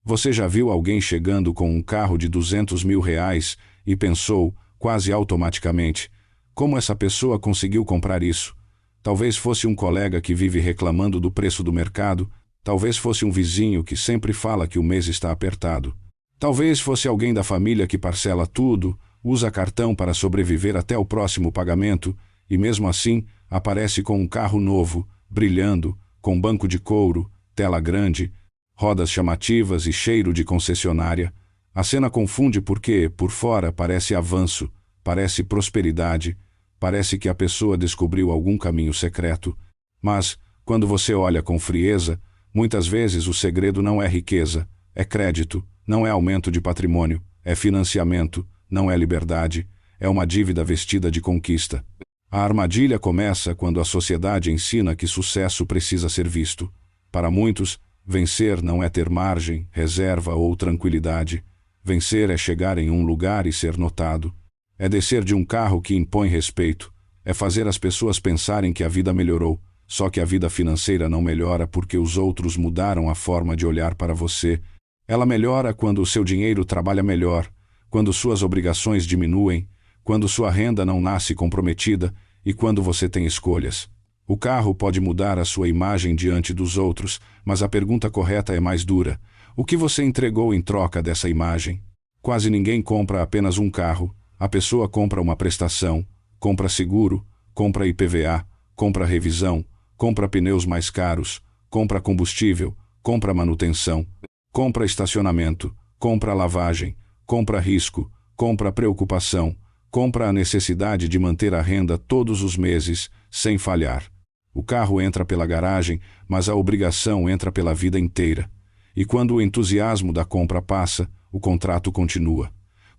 Você já viu alguém chegando com um carro de R$ 200.000 e pensou, quase automaticamente, como essa pessoa conseguiu comprar isso? Talvez fosse um colega que vive reclamando do preço do mercado, talvez fosse um vizinho que sempre fala que o mês está apertado. Talvez fosse alguém da família que parcela tudo, usa cartão para sobreviver até o próximo pagamento, e mesmo assim, aparece com um carro novo, brilhando, com banco de couro, tela grande, rodas chamativas e cheiro de concessionária. A cena confunde porque, por fora, parece avanço, parece prosperidade, parece que a pessoa descobriu algum caminho secreto. Mas, quando você olha com frieza, muitas vezes o segredo não é riqueza, é crédito, não é aumento de patrimônio, é financiamento, não é liberdade, é uma dívida vestida de conquista. A armadilha começa quando a sociedade ensina que sucesso precisa ser visto. Para muitos, vencer não é ter margem, reserva ou tranquilidade. Vencer é chegar em um lugar e ser notado. É descer de um carro que impõe respeito. É fazer as pessoas pensarem que a vida melhorou, só que a vida financeira não melhora porque os outros mudaram a forma de olhar para você. Ela melhora quando o seu dinheiro trabalha melhor, quando suas obrigações diminuem, quando sua renda não nasce comprometida e quando você tem escolhas. O carro pode mudar a sua imagem diante dos outros, mas a pergunta correta é mais dura. O que você entregou em troca dessa imagem? Quase ninguém compra apenas um carro. A pessoa compra uma prestação, compra seguro, compra IPVA, compra revisão, compra pneus mais caros, compra combustível, compra manutenção, compra estacionamento, compra lavagem, compra risco, compra preocupação, compra a necessidade de manter a renda todos os meses, sem falhar. O carro entra pela garagem, mas a obrigação entra pela vida inteira. E quando o entusiasmo da compra passa, o contrato continua.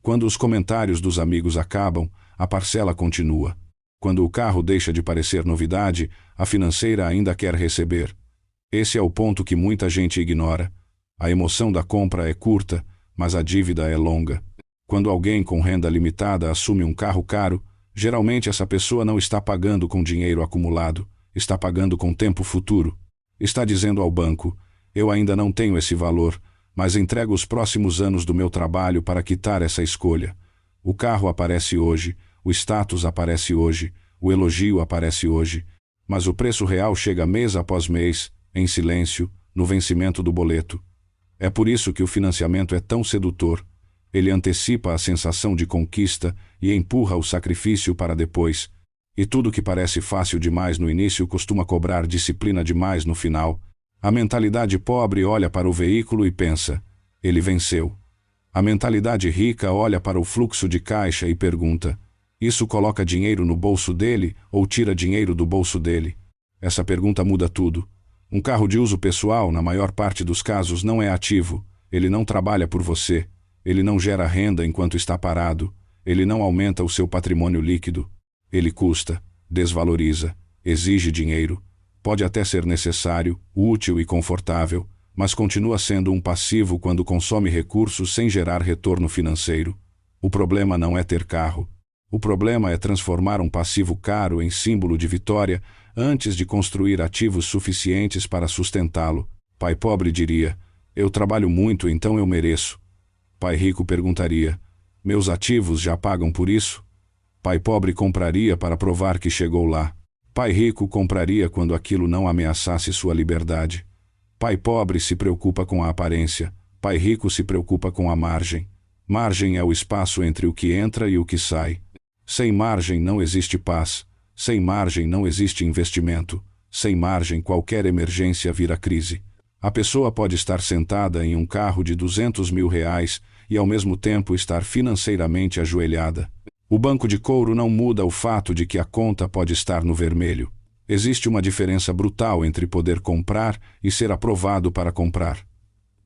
Quando os comentários dos amigos acabam, a parcela continua. Quando o carro deixa de parecer novidade, a financeira ainda quer receber. Esse é o ponto que muita gente ignora. A emoção da compra é curta, mas a dívida é longa. Quando alguém com renda limitada assume um carro caro, geralmente essa pessoa não está pagando com dinheiro acumulado, está pagando com tempo futuro. Está dizendo ao banco: eu ainda não tenho esse valor, mas entrego os próximos anos do meu trabalho para quitar essa escolha. O carro aparece hoje, o status aparece hoje, o elogio aparece hoje, mas o preço real chega mês após mês, em silêncio, no vencimento do boleto. É por isso que o financiamento é tão sedutor. Ele antecipa a sensação de conquista e empurra o sacrifício para depois. E tudo que parece fácil demais no início costuma cobrar disciplina demais no final. A mentalidade pobre olha para o veículo e pensa: ele venceu. A mentalidade rica olha para o fluxo de caixa e pergunta: isso coloca dinheiro no bolso dele ou tira dinheiro do bolso dele? Essa pergunta muda tudo. Um carro de uso pessoal, na maior parte dos casos, não é ativo. Ele não trabalha por você. Ele não gera renda enquanto está parado. Ele não aumenta o seu patrimônio líquido. Ele custa, desvaloriza, exige dinheiro. Pode até ser necessário, útil e confortável, mas continua sendo um passivo quando consome recursos sem gerar retorno financeiro. O problema não é ter carro. O problema é transformar um passivo caro em símbolo de vitória antes de construir ativos suficientes para sustentá-lo. Pai pobre diria: eu trabalho muito, então eu mereço. Pai rico perguntaria: meus ativos já pagam por isso? Pai pobre compraria para provar que chegou lá. Pai rico compraria quando aquilo não ameaçasse sua liberdade. Pai pobre se preocupa com a aparência. Pai rico se preocupa com a margem. Margem é o espaço entre o que entra e o que sai. Sem margem não existe paz. Sem margem não existe investimento. Sem margem qualquer emergência vira crise. A pessoa pode estar sentada em um carro de R$ 200.000 e ao mesmo tempo estar financeiramente ajoelhada. O banco de couro não muda o fato de que a conta pode estar no vermelho. Existe uma diferença brutal entre poder comprar e ser aprovado para comprar.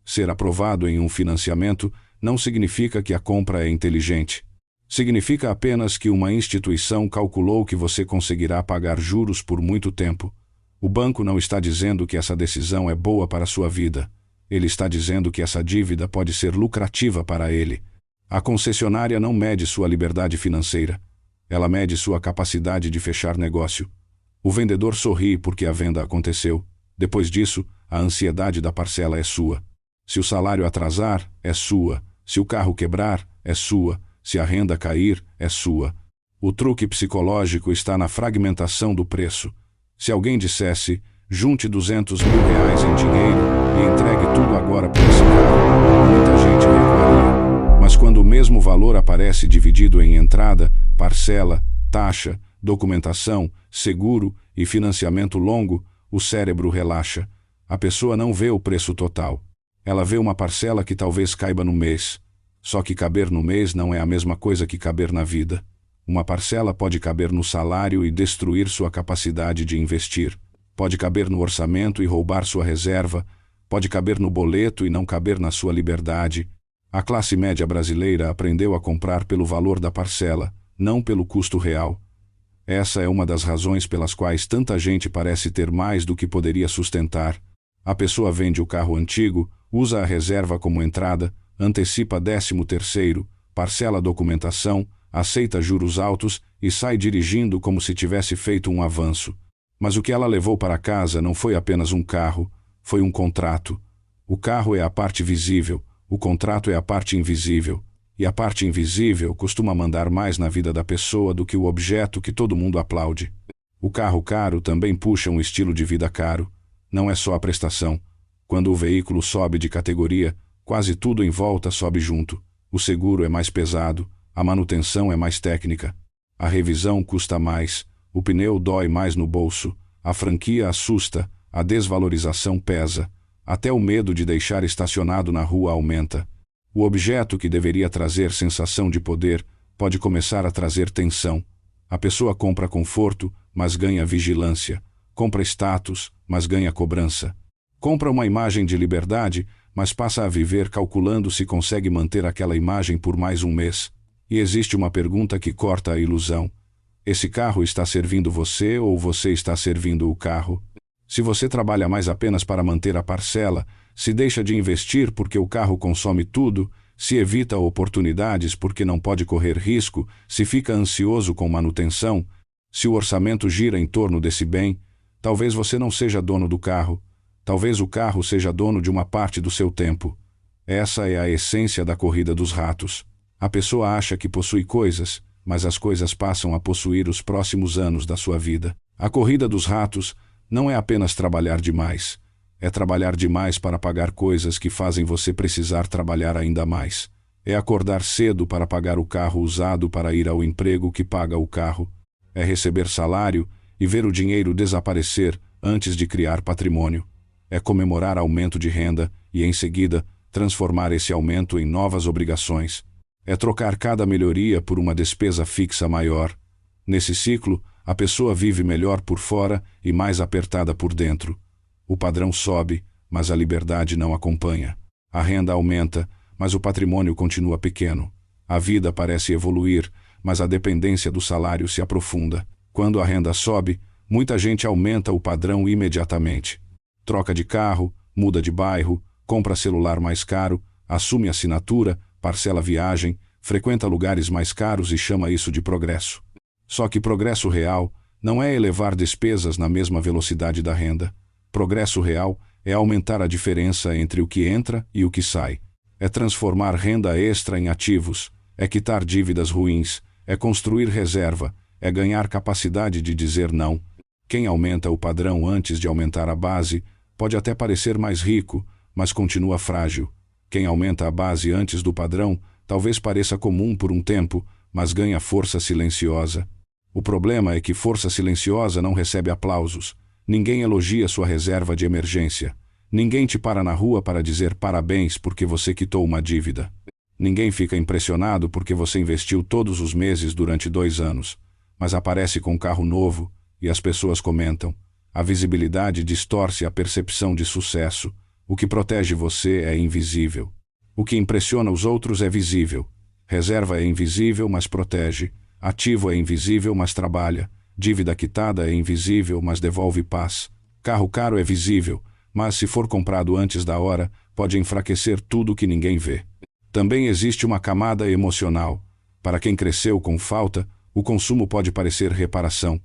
Ser aprovado em um financiamento não significa que a compra é inteligente. Significa apenas que uma instituição calculou que você conseguirá pagar juros por muito tempo. O banco não está dizendo que essa decisão é boa para a sua vida. Ele está dizendo que essa dívida pode ser lucrativa para ele. A concessionária não mede sua liberdade financeira. Ela mede sua capacidade de fechar negócio. O vendedor sorri porque a venda aconteceu. Depois disso, a ansiedade da parcela é sua. Se o salário atrasar, é sua. Se o carro quebrar, é sua. Se a renda cair, é sua. O truque psicológico está na fragmentação do preço. Se alguém dissesse, junte 200 mil reais em dinheiro e entregue tudo agora por esse carro, muita gente recuaria. Mas quando o mesmo valor aparece dividido em entrada, parcela, taxa, documentação, seguro e financiamento longo, o cérebro relaxa. A pessoa não vê o preço total. Ela vê uma parcela que talvez caiba no mês. Só que caber no mês não é a mesma coisa que caber na vida. Uma parcela pode caber no salário e destruir sua capacidade de investir. Pode caber no orçamento e roubar sua reserva. Pode caber no boleto e não caber na sua liberdade. A classe média brasileira aprendeu a comprar pelo valor da parcela, não pelo custo real. Essa é uma das razões pelas quais tanta gente parece ter mais do que poderia sustentar. A pessoa vende o carro antigo, usa a reserva como entrada, antecipa 13º, parcela a documentação, aceita juros altos e sai dirigindo como se tivesse feito um avanço. Mas o que ela levou para casa não foi apenas um carro, foi um contrato. O carro é a parte visível, o contrato é a parte invisível. E a parte invisível costuma mandar mais na vida da pessoa do que o objeto que todo mundo aplaude. O carro caro também puxa um estilo de vida caro. Não é só a prestação. Quando o veículo sobe de categoria, quase tudo em volta sobe junto. O seguro é mais pesado, a manutenção é mais técnica. A revisão custa mais, o pneu dói mais no bolso, a franquia assusta, a desvalorização pesa, até o medo de deixar estacionado na rua aumenta. O objeto que deveria trazer sensação de poder pode começar a trazer tensão. A pessoa compra conforto, mas ganha vigilância. Compra status, mas ganha cobrança. Compra uma imagem de liberdade, mas passa a viver calculando se consegue manter aquela imagem por mais um mês. E existe uma pergunta que corta a ilusão. Esse carro está servindo você ou você está servindo o carro? Se você trabalha mais apenas para manter a parcela, se deixa de investir porque o carro consome tudo, se evita oportunidades porque não pode correr risco, se fica ansioso com manutenção, se o orçamento gira em torno desse bem, talvez você não seja dono do carro, talvez o carro seja dono de uma parte do seu tempo. Essa é a essência da corrida dos ratos. A pessoa acha que possui coisas, mas as coisas passam a possuir os próximos anos da sua vida. A corrida dos ratos não é apenas trabalhar demais. É trabalhar demais para pagar coisas que fazem você precisar trabalhar ainda mais. É acordar cedo para pagar o carro usado para ir ao emprego que paga o carro. É receber salário e ver o dinheiro desaparecer antes de criar patrimônio. É comemorar aumento de renda e, em seguida, transformar esse aumento em novas obrigações. É trocar cada melhoria por uma despesa fixa maior. Nesse ciclo, a pessoa vive melhor por fora e mais apertada por dentro. O padrão sobe, mas a liberdade não acompanha. A renda aumenta, mas o patrimônio continua pequeno. A vida parece evoluir, mas a dependência do salário se aprofunda. Quando a renda sobe, muita gente aumenta o padrão imediatamente. Troca de carro, muda de bairro, compra celular mais caro, assume assinatura, parcela viagem, frequenta lugares mais caros e chama isso de progresso. Só que progresso real não é elevar despesas na mesma velocidade da renda. Progresso real é aumentar a diferença entre o que entra e o que sai. É transformar renda extra em ativos, é quitar dívidas ruins, é construir reserva, é ganhar capacidade de dizer não. Quem aumenta o padrão antes de aumentar a base pode até parecer mais rico, mas continua frágil. Quem aumenta a base antes do padrão talvez pareça comum por um tempo, mas ganha força silenciosa. O problema é que força silenciosa não recebe aplausos. Ninguém elogia sua reserva de emergência. Ninguém te para na rua para dizer parabéns porque você quitou uma dívida. Ninguém fica impressionado porque você investiu todos os meses durante 2 anos. Mas aparece com um carro novo e as pessoas comentam. A visibilidade distorce a percepção de sucesso. O que protege você é invisível. O que impressiona os outros é visível. Reserva é invisível, mas protege. Ativo é invisível, mas trabalha. Dívida quitada é invisível, mas devolve paz. Carro caro é visível, mas se for comprado antes da hora, pode enfraquecer tudo que ninguém vê. Também existe uma camada emocional. Para quem cresceu com falta, o consumo pode parecer reparação.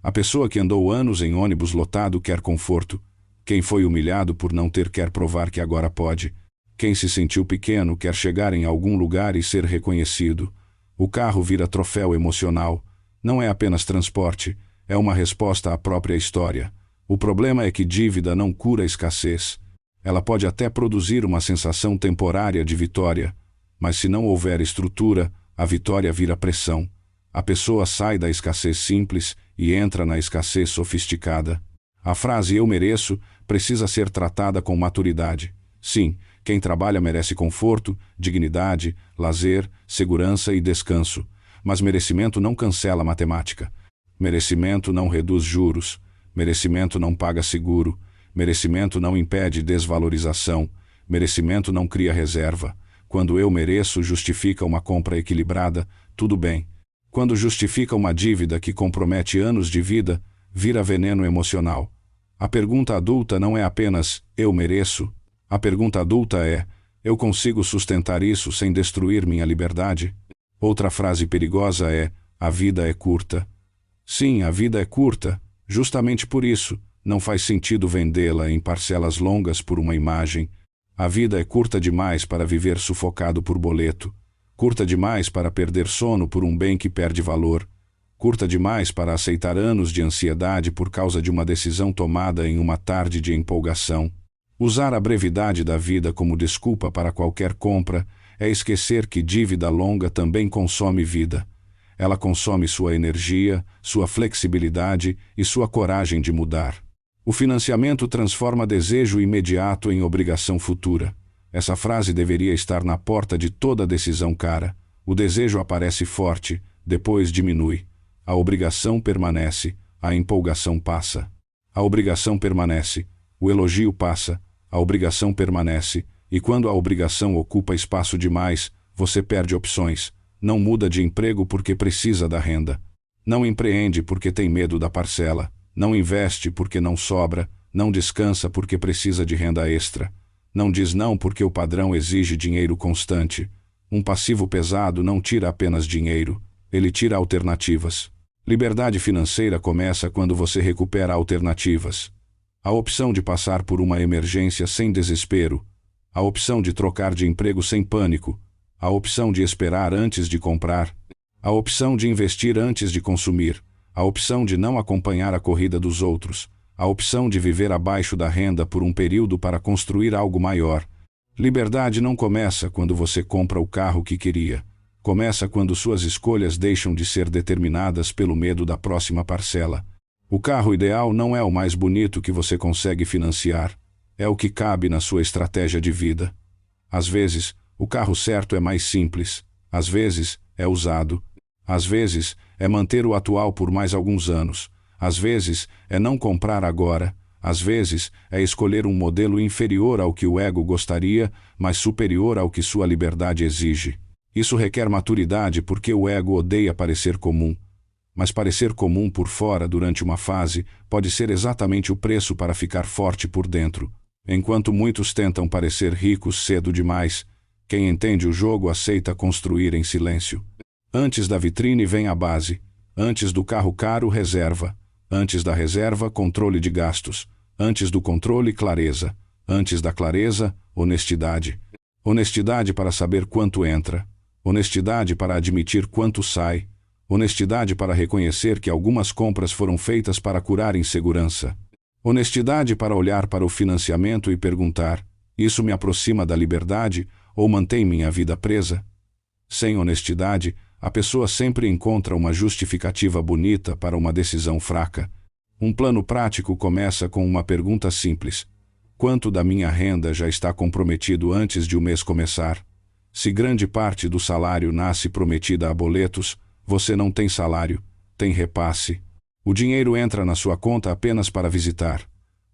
A pessoa que andou anos em ônibus lotado quer conforto. Quem foi humilhado por não ter quer provar que agora pode. Quem se sentiu pequeno quer chegar em algum lugar e ser reconhecido. O carro vira troféu emocional. Não é apenas transporte, é uma resposta à própria história. O problema é que dívida não cura a escassez. Ela pode até produzir uma sensação temporária de vitória, mas se não houver estrutura, a vitória vira pressão. A pessoa sai da escassez simples e entra na escassez sofisticada. A frase "eu mereço" precisa ser tratada com maturidade. Sim, quem trabalha merece conforto, dignidade, lazer, segurança e descanso. Mas merecimento não cancela matemática. Merecimento não reduz juros. Merecimento não paga seguro. Merecimento não impede desvalorização. Merecimento não cria reserva. Quando eu mereço justifica uma compra equilibrada, tudo bem. Quando justifica uma dívida que compromete anos de vida, vira veneno emocional. A pergunta adulta não é apenas "eu mereço". A pergunta adulta é: eu consigo sustentar isso sem destruir minha liberdade? Outra frase perigosa é: a vida é curta. Sim, a vida é curta. Justamente por isso, não faz sentido vendê-la em parcelas longas por uma imagem. A vida é curta demais para viver sufocado por boleto. Curta demais para perder sono por um bem que perde valor. Curta demais para aceitar anos de ansiedade por causa de uma decisão tomada em uma tarde de empolgação. Usar a brevidade da vida como desculpa para qualquer compra é esquecer que dívida longa também consome vida. Ela consome sua energia, sua flexibilidade e sua coragem de mudar. O financiamento transforma desejo imediato em obrigação futura. Essa frase deveria estar na porta de toda decisão cara. O desejo aparece forte, depois diminui. A obrigação permanece, a empolgação passa. A obrigação permanece, o elogio passa, a obrigação permanece, e quando a obrigação ocupa espaço demais, você perde opções. Não muda de emprego porque precisa da renda. Não empreende porque tem medo da parcela. Não investe porque não sobra. Não descansa porque precisa de renda extra. Não diz não porque o padrão exige dinheiro constante. Um passivo pesado não tira apenas dinheiro, ele tira alternativas. Liberdade financeira começa quando você recupera alternativas. A opção de passar por uma emergência sem desespero. A opção de trocar de emprego sem pânico. A opção de esperar antes de comprar. A opção de investir antes de consumir. A opção de não acompanhar a corrida dos outros. A opção de viver abaixo da renda por um período para construir algo maior. Liberdade não começa quando você compra o carro que queria. Começa quando suas escolhas deixam de ser determinadas pelo medo da próxima parcela. O carro ideal não é o mais bonito que você consegue financiar. É o que cabe na sua estratégia de vida. Às vezes, o carro certo é mais simples. Às vezes, é usado. Às vezes, é manter o atual por mais alguns anos. Às vezes, é não comprar agora. Às vezes, é escolher um modelo inferior ao que o ego gostaria, mas superior ao que sua liberdade exige. Isso requer maturidade porque o ego odeia parecer comum. Mas parecer comum por fora durante uma fase pode ser exatamente o preço para ficar forte por dentro. Enquanto muitos tentam parecer ricos cedo demais, quem entende o jogo aceita construir em silêncio. Antes da vitrine vem a base. Antes do carro caro, reserva. Antes da reserva, controle de gastos. Antes do controle, clareza. Antes da clareza, honestidade. Honestidade para saber quanto entra. Honestidade para admitir quanto sai. Honestidade para reconhecer que algumas compras foram feitas para curar insegurança. Honestidade para olhar para o financiamento e perguntar: isso me aproxima da liberdade ou mantém minha vida presa? Sem honestidade, a pessoa sempre encontra uma justificativa bonita para uma decisão fraca. Um plano prático começa com uma pergunta simples: quanto da minha renda já está comprometido antes de o mês começar? Se grande parte do salário nasce prometida a boletos, você não tem salário, tem repasse. O dinheiro entra na sua conta apenas para visitar.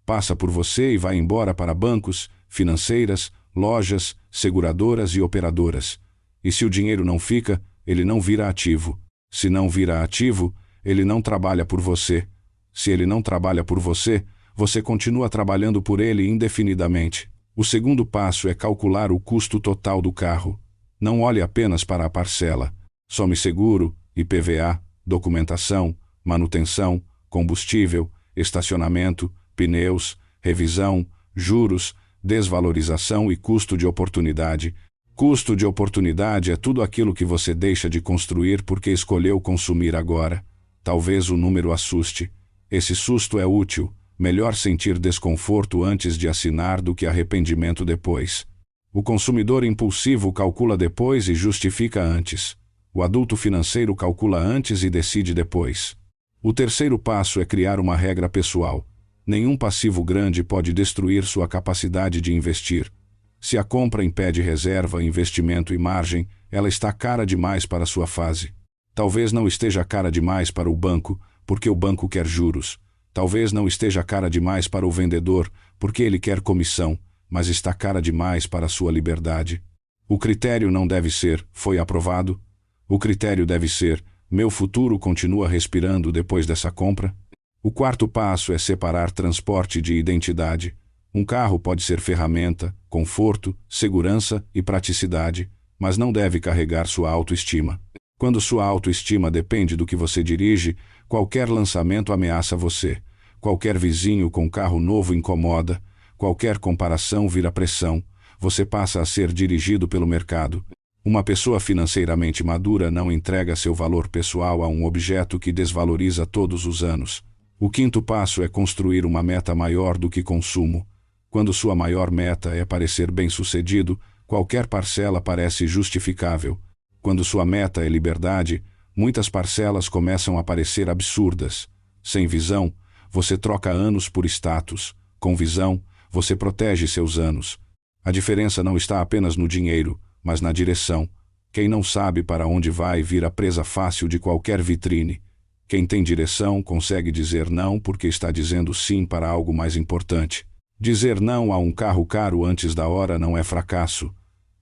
Passa por você e vai embora para bancos, financeiras, lojas, seguradoras e operadoras. E se o dinheiro não fica, ele não vira ativo. Se não vira ativo, ele não trabalha por você. Se ele não trabalha por você, você continua trabalhando por ele indefinidamente. O segundo passo é calcular o custo total do carro. Não olhe apenas para a parcela. Some seguro, IPVA, documentação, manutenção, combustível, estacionamento, pneus, revisão, juros, Desvalorização e custo de oportunidade. Custo de oportunidade é tudo aquilo que você deixa de construir porque escolheu consumir agora. Talvez o número assuste. Esse susto é útil. Melhor sentir desconforto antes de assinar do que arrependimento depois. O consumidor impulsivo calcula depois e justifica antes. O adulto financeiro calcula antes e decide depois. O terceiro passo é criar uma regra pessoal. Nenhum passivo grande pode destruir sua capacidade de investir. Se a compra impede reserva, investimento e margem, ela está cara demais para sua fase. Talvez não esteja cara demais para o banco, porque o banco quer juros. Talvez não esteja cara demais para o vendedor, porque ele quer comissão, mas está cara demais para a sua liberdade. O critério não deve ser, foi aprovado? O critério deve ser, meu futuro continua respirando depois dessa compra? O quarto passo é separar transporte de identidade. Um carro pode ser ferramenta, conforto, segurança e praticidade, mas não deve carregar sua autoestima. Quando sua autoestima depende do que você dirige, qualquer lançamento ameaça você. Qualquer vizinho com carro novo incomoda. Qualquer comparação vira pressão. Você passa a ser dirigido pelo mercado. Uma pessoa financeiramente madura não entrega seu valor pessoal a um objeto que desvaloriza todos os anos. O quinto passo é construir uma meta maior do que consumo. Quando sua maior meta é parecer bem-sucedido, qualquer parcela parece justificável. Quando sua meta é liberdade, muitas parcelas começam a parecer absurdas. Sem visão, você troca anos por status. Com visão, você protege seus anos. A diferença não está apenas no dinheiro, mas na direção. Quem não sabe para onde vai vira presa fácil de qualquer vitrine. Quem tem direção consegue dizer não porque está dizendo sim para algo mais importante. Dizer não a um carro caro antes da hora não é fracasso.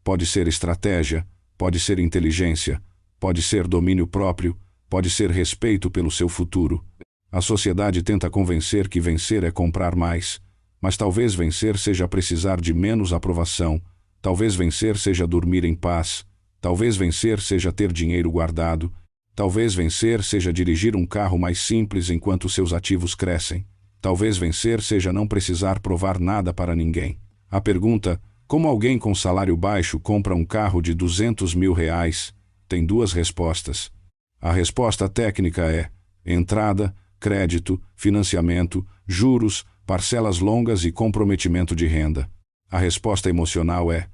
Pode ser estratégia, pode ser inteligência, pode ser domínio próprio, pode ser respeito pelo seu futuro. A sociedade tenta convencer que vencer é comprar mais, mas talvez vencer seja precisar de menos aprovação, talvez vencer seja dormir em paz, talvez vencer seja ter dinheiro guardado, talvez vencer seja dirigir um carro mais simples enquanto seus ativos crescem. Talvez vencer seja não precisar provar nada para ninguém. A pergunta, como alguém com salário baixo compra um carro de R$200 mil, tem duas respostas. A resposta técnica é entrada, crédito, financiamento, juros, parcelas longas e comprometimento de renda. A resposta emocional é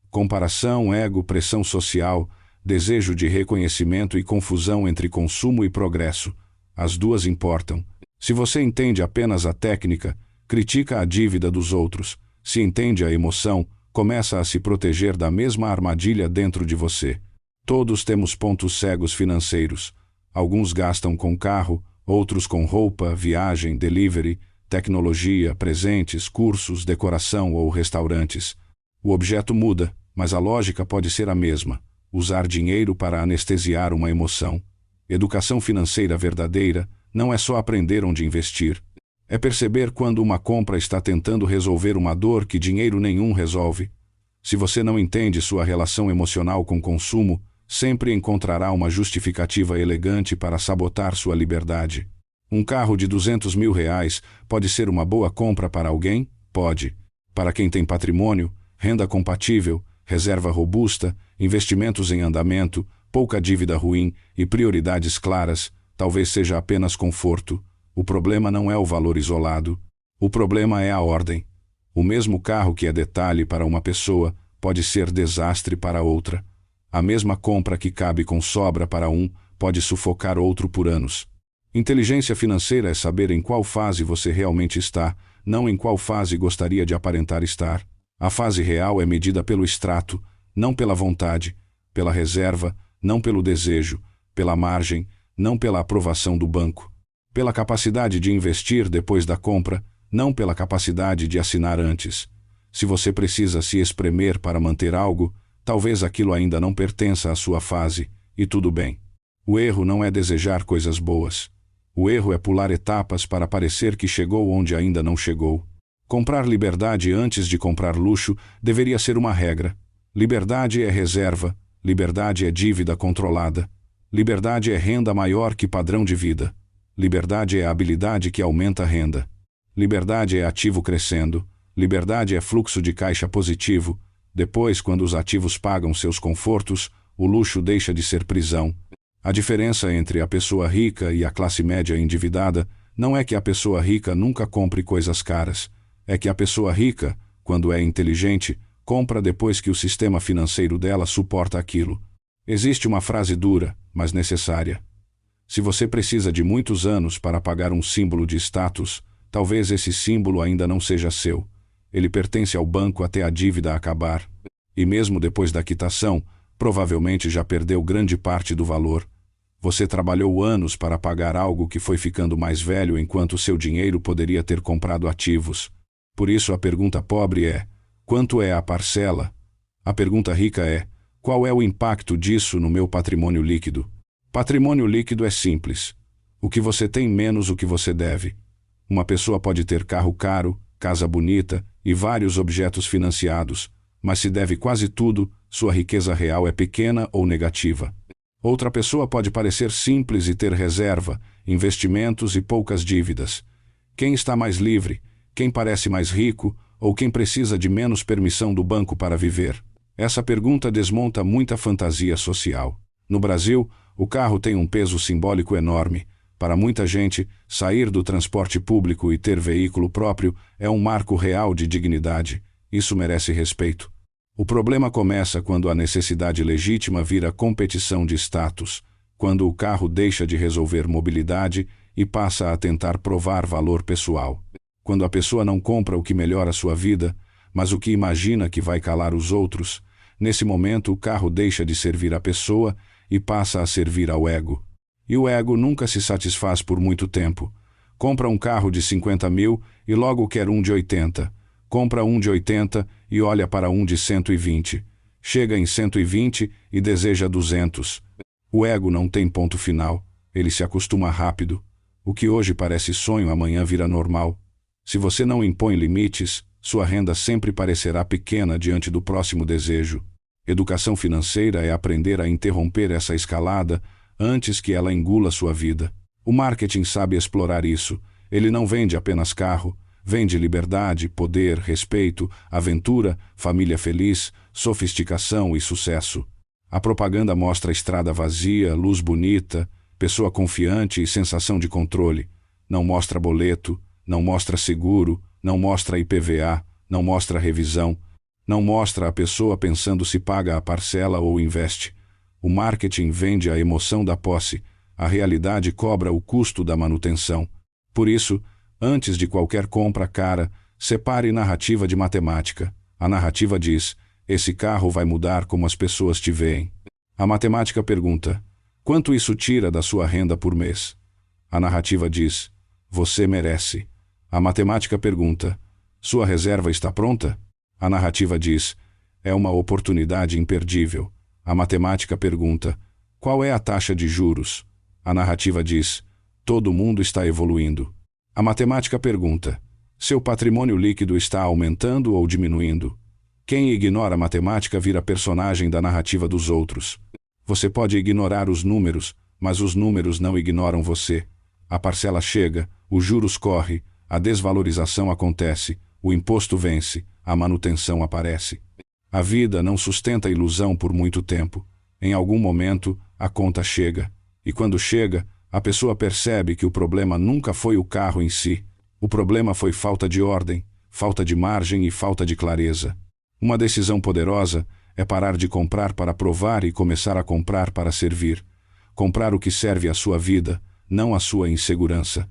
comparação, ego, pressão social, desejo de reconhecimento e confusão entre consumo e progresso. As duas importam. Se você entende apenas a técnica, critica a dívida dos outros. Se entende a emoção, começa a se proteger da mesma armadilha dentro de você. Todos temos pontos cegos financeiros. Alguns gastam com carro, outros com roupa, viagem, delivery, tecnologia, presentes, cursos, decoração ou restaurantes. O objeto muda, mas a lógica pode ser a mesma. Usar dinheiro para anestesiar uma emoção. Educação financeira verdadeira não é só aprender onde investir. É perceber quando uma compra está tentando resolver uma dor que dinheiro nenhum resolve. Se você não entende sua relação emocional com consumo, sempre encontrará uma justificativa elegante para sabotar sua liberdade. Um carro de R$200 mil pode ser uma boa compra para alguém? Pode. Para quem tem patrimônio, renda compatível, reserva robusta, investimentos em andamento, pouca dívida ruim e prioridades claras, talvez seja apenas conforto. O problema não é o valor isolado. O problema é a ordem. O mesmo carro que é detalhe para uma pessoa pode ser desastre para outra. A mesma compra que cabe com sobra para um pode sufocar outro por anos. Inteligência financeira é saber em qual fase você realmente está, não em qual fase gostaria de aparentar estar. A fase real é medida pelo extrato, não pela vontade, pela reserva, não pelo desejo, pela margem, não pela aprovação do banco. Pela capacidade de investir depois da compra, não pela capacidade de assinar antes. Se você precisa se espremer para manter algo, talvez aquilo ainda não pertença à sua fase, e tudo bem. O erro não é desejar coisas boas. O erro é pular etapas para parecer que chegou onde ainda não chegou. Comprar liberdade antes de comprar luxo deveria ser uma regra. Liberdade é reserva, liberdade é dívida controlada. Liberdade é renda maior que padrão de vida. Liberdade é a habilidade que aumenta a renda. Liberdade é ativo crescendo. Liberdade é fluxo de caixa positivo. Depois, quando os ativos pagam seus confortos, o luxo deixa de ser prisão. A diferença entre a pessoa rica e a classe média endividada não é que a pessoa rica nunca compre coisas caras. É que a pessoa rica, quando é inteligente, compra depois que o sistema financeiro dela suporta aquilo. Existe uma frase dura, mas necessária. Se você precisa de muitos anos para pagar um símbolo de status, talvez esse símbolo ainda não seja seu. Ele pertence ao banco até a dívida acabar. E mesmo depois da quitação, provavelmente já perdeu grande parte do valor. Você trabalhou anos para pagar algo que foi ficando mais velho enquanto seu dinheiro poderia ter comprado ativos. Por isso a pergunta pobre é: quanto é a parcela? A pergunta rica é: qual é o impacto disso no meu patrimônio líquido? Patrimônio líquido é simples. O que você tem menos o que você deve. Uma pessoa pode ter carro caro, casa bonita e vários objetos financiados, mas se deve quase tudo, sua riqueza real é pequena ou negativa. Outra pessoa pode parecer simples e ter reserva, investimentos e poucas dívidas. Quem está mais livre? Quem parece mais rico? Ou quem precisa de menos permissão do banco para viver? Essa pergunta desmonta muita fantasia social. No Brasil, o carro tem um peso simbólico enorme. Para muita gente, sair do transporte público e ter veículo próprio é um marco real de dignidade. Isso merece respeito. O problema começa quando a necessidade legítima vira competição de status, quando o carro deixa de resolver mobilidade e passa a tentar provar valor pessoal. Quando a pessoa não compra o que melhora sua vida, mas o que imagina que vai calar os outros, nesse momento o carro deixa de servir à pessoa e passa a servir ao ego. E o ego nunca se satisfaz por muito tempo. Compra um carro de 50 mil e logo quer um de 80. Compra um de 80 e olha para um de 120. Chega em 120 e deseja 200. O ego não tem ponto final. Ele se acostuma rápido. O que hoje parece sonho amanhã vira normal. Se você não impõe limites, sua renda sempre parecerá pequena diante do próximo desejo. Educação financeira é aprender a interromper essa escalada antes que ela engula sua vida. O marketing sabe explorar isso. Ele não vende apenas carro, vende liberdade, poder, respeito, aventura, família feliz, sofisticação e sucesso. A propaganda mostra estrada vazia, luz bonita, pessoa confiante e sensação de controle. Não mostra boleto, não mostra seguro, não mostra IPVA, não mostra revisão. Não mostra a pessoa pensando se paga a parcela ou investe. O marketing vende a emoção da posse, a realidade cobra o custo da manutenção. Por isso, antes de qualquer compra cara, separe narrativa de matemática. A narrativa diz: esse carro vai mudar como as pessoas te veem. A matemática pergunta: quanto isso tira da sua renda por mês? A narrativa diz: você merece. A matemática pergunta: sua reserva está pronta? A narrativa diz: é uma oportunidade imperdível. A matemática pergunta: qual é a taxa de juros? A narrativa diz: todo mundo está evoluindo. A matemática pergunta: seu patrimônio líquido está aumentando ou diminuindo? Quem ignora a matemática vira personagem da narrativa dos outros. Você pode ignorar os números, mas os números não ignoram você. A parcela chega, os juros correm, a desvalorização acontece, o imposto vence, a manutenção aparece. A vida não sustenta a ilusão por muito tempo. Em algum momento, a conta chega. E quando chega, a pessoa percebe que o problema nunca foi o carro em si. O problema foi falta de ordem, falta de margem e falta de clareza. Uma decisão poderosa é parar de comprar para provar e começar a comprar para servir. Comprar o que serve à sua vida, não à sua insegurança.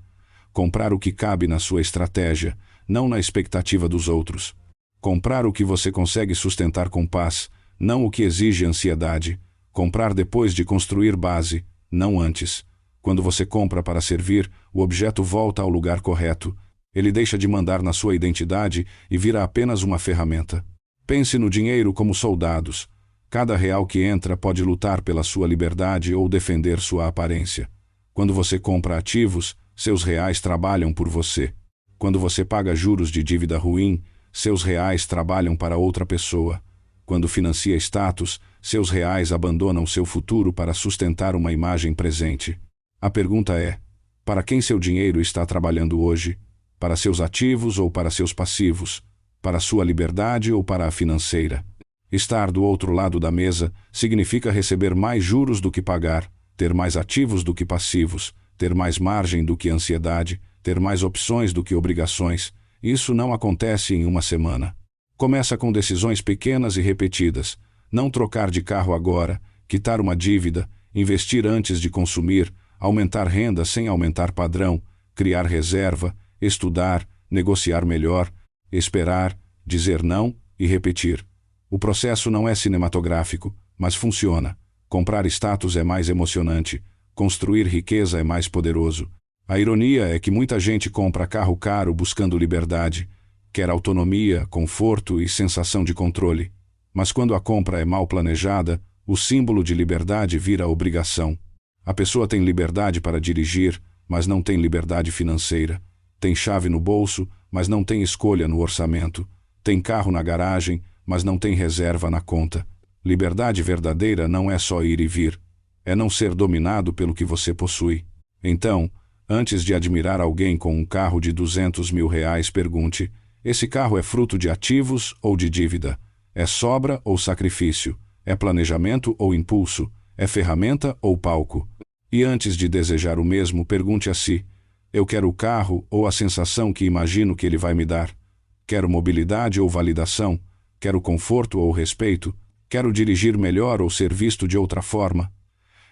Comprar o que cabe na sua estratégia, não na expectativa dos outros. Comprar o que você consegue sustentar com paz, não o que exige ansiedade. Comprar depois de construir base, não antes. Quando você compra para servir, o objeto volta ao lugar correto. Ele deixa de mandar na sua identidade e vira apenas uma ferramenta. Pense no dinheiro como soldados. Cada real que entra pode lutar pela sua liberdade ou defender sua aparência. Quando você compra ativos, seus reais trabalham por você. Quando você paga juros de dívida ruim, seus reais trabalham para outra pessoa. Quando financia status, seus reais abandonam seu futuro para sustentar uma imagem presente. A pergunta é: para quem seu dinheiro está trabalhando hoje? Para seus ativos ou para seus passivos? Para a sua liberdade ou para a financeira? Estar do outro lado da mesa significa receber mais juros do que pagar, ter mais ativos do que passivos, ter mais margem do que ansiedade, ter mais opções do que obrigações. Isso não acontece em uma semana. Começa com decisões pequenas e repetidas. Não trocar de carro agora, quitar uma dívida, investir antes de consumir, aumentar renda sem aumentar padrão, criar reserva, estudar, negociar melhor, esperar, dizer não e repetir. O processo não é cinematográfico, mas funciona. Comprar status é mais emocionante. Construir riqueza é mais poderoso. A ironia é que muita gente compra carro caro buscando liberdade. Quer autonomia, conforto e sensação de controle. Mas quando a compra é mal planejada, o símbolo de liberdade vira obrigação. A pessoa tem liberdade para dirigir, mas não tem liberdade financeira. Tem chave no bolso, mas não tem escolha no orçamento. Tem carro na garagem, mas não tem reserva na conta. Liberdade verdadeira não é só ir e vir. É não ser dominado pelo que você possui. Então, antes de admirar alguém com um carro de R$ 200.000, pergunte: esse carro é fruto de ativos ou de dívida? É sobra ou sacrifício? É planejamento ou impulso? É ferramenta ou palco? E antes de desejar o mesmo, pergunte a si: eu quero o carro ou a sensação que imagino que ele vai me dar? Quero mobilidade ou validação? Quero conforto ou respeito? Quero dirigir melhor ou ser visto de outra forma?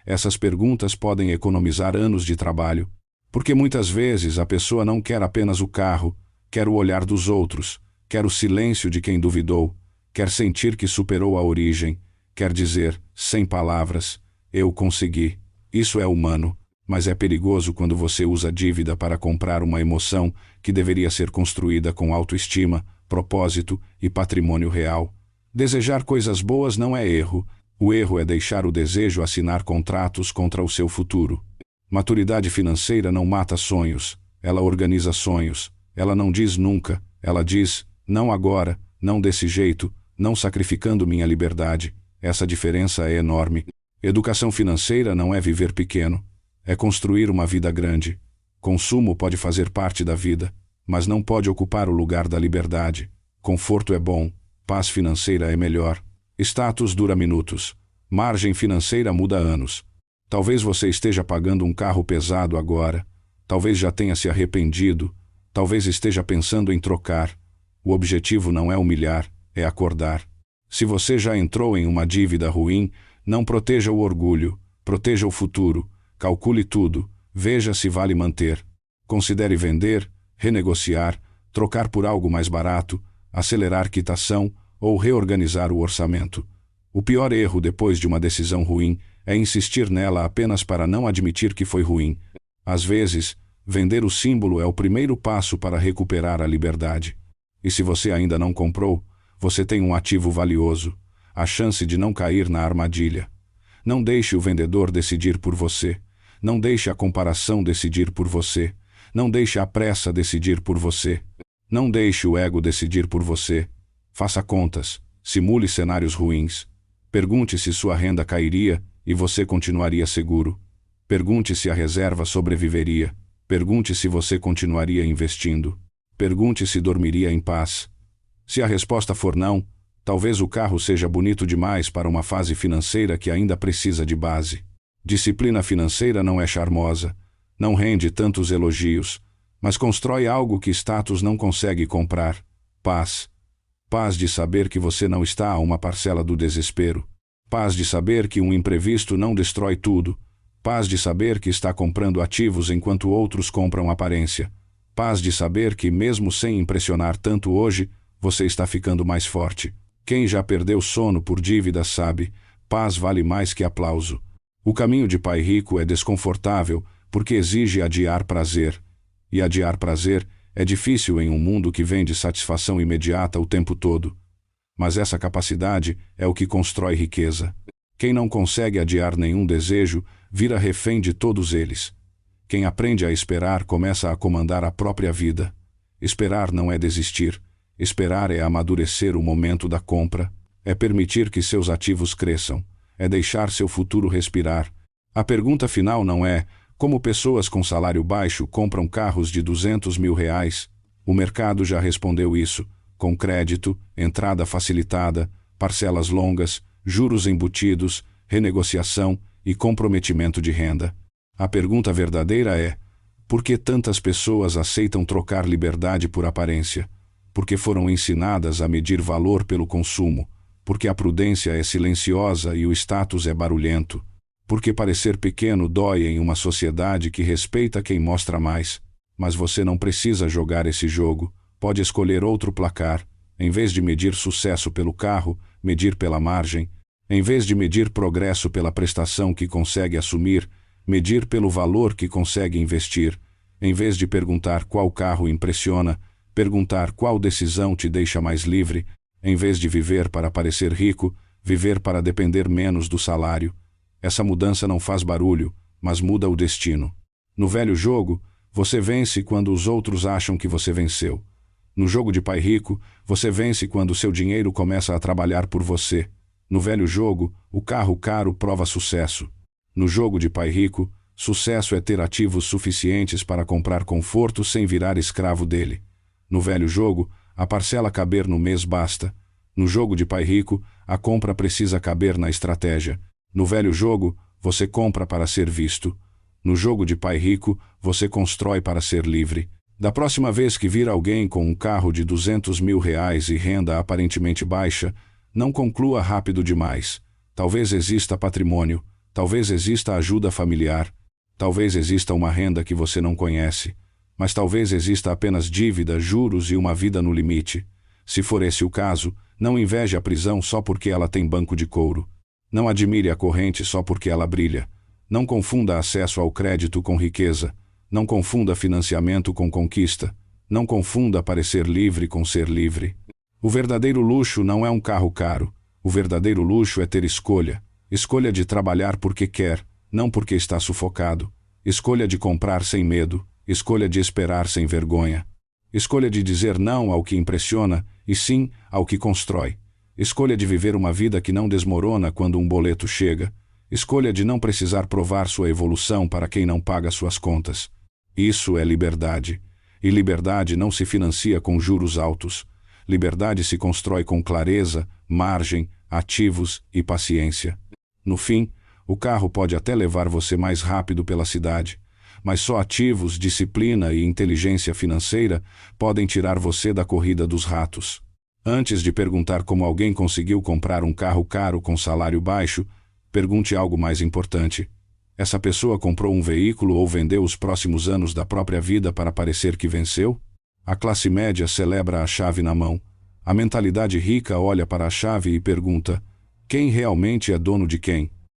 Essas perguntas podem economizar anos de trabalho, porque muitas vezes a pessoa não quer apenas o carro, quer o olhar dos outros, quer o silêncio de quem duvidou, quer sentir que superou a origem, quer dizer, sem palavras: eu consegui. Isso é humano, mas é perigoso quando você usa dívida para comprar uma emoção que deveria ser construída com autoestima, propósito e patrimônio real. Desejar coisas boas não é erro. O erro é deixar o desejo assinar contratos contra o seu futuro. Maturidade financeira não mata sonhos. Ela organiza sonhos. Ela não diz nunca. Ela diz: não agora, não desse jeito, não sacrificando minha liberdade. Essa diferença é enorme. Educação financeira não é viver pequeno. É construir uma vida grande. Consumo pode fazer parte da vida, mas não pode ocupar o lugar da liberdade. Conforto é bom, paz financeira é melhor. Status dura minutos. Margem financeira muda anos. Talvez você esteja pagando um carro pesado agora. Talvez já tenha se arrependido. Talvez esteja pensando em trocar. O objetivo não é humilhar, é acordar. Se você já entrou em uma dívida ruim, não proteja o orgulho, proteja o futuro. Calcule tudo, veja se vale manter. Considere vender, renegociar, trocar por algo mais barato, acelerar quitação ou reorganizar o orçamento. O pior erro depois de uma decisão ruim é insistir nela apenas para não admitir que foi ruim. Às vezes, vender o símbolo é o primeiro passo para recuperar a liberdade. E se você ainda não comprou, você tem um ativo valioso, a chance de não cair na armadilha. Não deixe o vendedor decidir por você. Não deixe a comparação decidir por você. Não deixe a pressa decidir por você. Não deixe o ego decidir por você. Faça contas. Simule cenários ruins. Pergunte se sua renda cairia e você continuaria seguro. Pergunte se a reserva sobreviveria. Pergunte se você continuaria investindo. Pergunte se dormiria em paz. Se a resposta for não, talvez o carro seja bonito demais para uma fase financeira que ainda precisa de base. Disciplina financeira não é charmosa, não rende tantos elogios, mas constrói algo que status não consegue comprar: paz. Paz de saber que você não está a uma parcela do desespero. Paz de saber que um imprevisto não destrói tudo. Paz de saber que está comprando ativos enquanto outros compram aparência. Paz de saber que, mesmo sem impressionar tanto hoje, você está ficando mais forte. Quem já perdeu sono por dívida sabe: paz vale mais que aplauso. O caminho de pai rico é desconfortável porque exige adiar prazer. E adiar prazer é difícil em um mundo que vende satisfação imediata o tempo todo. Mas essa capacidade é o que constrói riqueza. Quem não consegue adiar nenhum desejo vira refém de todos eles. Quem aprende a esperar começa a comandar a própria vida. Esperar não é desistir. Esperar é amadurecer o momento da compra. É permitir que seus ativos cresçam. É deixar seu futuro respirar. A pergunta final não é: como pessoas com salário baixo compram carros de R$ 200.000? O mercado já respondeu isso. com crédito, entrada facilitada, parcelas longas, juros embutidos, renegociação e comprometimento de renda. A pergunta verdadeira é: por que tantas pessoas aceitam trocar liberdade por aparência? Porque foram ensinadas a medir valor pelo consumo, porque a prudência é silenciosa e o status é barulhento, porque parecer pequeno dói em uma sociedade que respeita quem mostra mais. Mas você não precisa jogar esse jogo, pode escolher outro placar. Em vez de medir sucesso pelo carro, medir pela margem. Em vez de medir progresso pela prestação que consegue assumir, medir pelo valor que consegue investir. Em vez de perguntar qual carro impressiona, perguntar qual decisão te deixa mais livre. Em vez de viver para parecer rico, viver para depender menos do salário. Essa mudança não faz barulho, mas muda o destino. No velho jogo, você vence quando os outros acham que você venceu. No jogo de pai rico, você vence quando seu dinheiro começa a trabalhar por você. No velho jogo, o carro caro prova sucesso. No jogo de pai rico, sucesso é ter ativos suficientes para comprar conforto sem virar escravo dele. No velho jogo, a parcela caber no mês basta. No jogo de pai rico, a compra precisa caber na estratégia. No velho jogo, você compra para ser visto. No jogo de pai rico, você constrói para ser livre. Da próxima vez que vir alguém com um carro de R$200 mil e renda aparentemente baixa, não conclua rápido demais. Talvez exista patrimônio, talvez exista ajuda familiar, talvez exista uma renda que você não conhece, mas talvez exista apenas dívida, juros e uma vida no limite. Se for esse o caso, não inveje a prisão só porque ela tem banco de couro. Não admire a corrente só porque ela brilha. Não confunda acesso ao crédito com riqueza. Não confunda financiamento com conquista. Não confunda parecer livre com ser livre. O verdadeiro luxo não é um carro caro. O verdadeiro luxo é ter escolha. Escolha de trabalhar porque quer, não porque está sufocado. Escolha de comprar sem medo. Escolha de esperar sem vergonha. Escolha de dizer não ao que impressiona e sim ao que constrói. Escolha de viver uma vida que não desmorona quando um boleto chega. Escolha de não precisar provar sua evolução para quem não paga suas contas. Isso é liberdade. E liberdade não se financia com juros altos. Liberdade se constrói com clareza, margem, ativos e paciência. No fim, o carro pode até levar você mais rápido pela cidade, mas só ativos, disciplina e inteligência financeira podem tirar você da corrida dos ratos. Antes de perguntar como alguém conseguiu comprar um carro caro com salário baixo, pergunte algo mais importante. Essa pessoa comprou um veículo ou vendeu os próximos anos da própria vida para parecer que venceu? A classe média celebra a chave na mão. A mentalidade rica olha para a chave e pergunta: quem realmente é dono de quem?